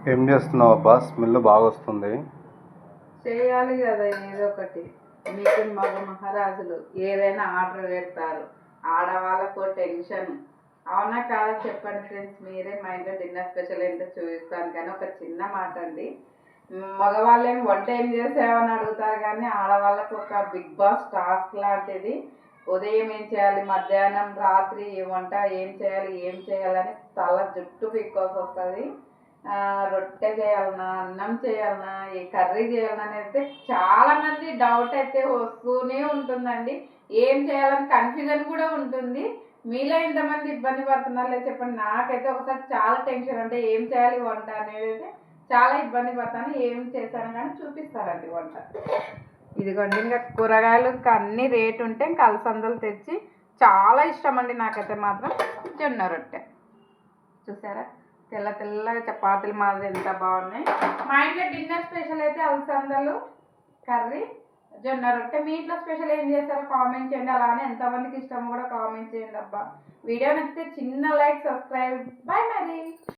ఏం చేస్తున్నావు అబ్బా? స్మెల్ బాగా వస్తుంది. చేయాలి కదా ఏదో ఒకటి. మీకు మగ మహారాజులు ఏదైనా ఆర్డర్ పెడతారు, ఆడవాళ్ళకు టెన్షన్. అవునా కాదా చెప్పండి ఫ్రెండ్స్, మీరే మా ఇంట్లో డిన్నర్ స్పెషల్ ఏంటో చూపిస్తాను. కానీ ఒక చిన్న మాట అండి, మగవాళ్ళు ఏం వంట ఏం చేసావని అడుగుతారు, కానీ ఆడవాళ్ళకు ఒక బిగ్ బాస్ టాస్క్ లాంటిది. ఉదయం ఏం చేయాలి, మధ్యాహ్నం, రాత్రి వంట ఏం చేయాలి, ఏం చేయాలని తల జుట్టు పీక్కోవాల్సి వస్తుంది. రొట్టె చేయాలన్నా, అన్నం చేయాలన్నా, ఏ కర్రీ చేయాలన్నా అయితే చాలామంది డౌట్ అయితే వస్తూనే ఉంటుందండి. ఏం చేయాలని కన్ఫ్యూజన్ కూడా ఉంటుంది. మీలో ఎంతమంది ఇబ్బంది పడుతున్నారు లేదు చెప్పండి. నాకైతే ఒకసారి చాలా టెన్షన్, అంటే ఏం చేయాలి వంట అనేది అయితే చాలా ఇబ్బంది పడతాను. ఏం చేశాను కానీ చూపిస్తారండి వంట. ఇదిగోండి, ఇంకా కూరగాయలు ఇంకా అన్ని రేటు ఉంటే ఇంకా అలసందలు తెచ్చి, చాలా ఇష్టం అండి నాకైతే మాత్రం జొన్న రొట్టె. చూసారా తెల్ల తెల్లగా చపాతీలు మాదిరి ఎంత బాగున్నాయి. మా ఇంట్లో డిన్నర్ స్పెషల్ అయితే అలసందలు కర్రీ, జొన్న రొట్టె. మీ ఇంట్లో స్పెషల్ ఏం చేస్తారో కామెంట్ చేయండి. అలానే ఎంతమందికి ఇష్టమో కూడా కామెంట్ చేయండి అబ్బా. వీడియో నచ్చితే చిన్న లైక్, సబ్స్క్రైబ్. బాయ్ మరి.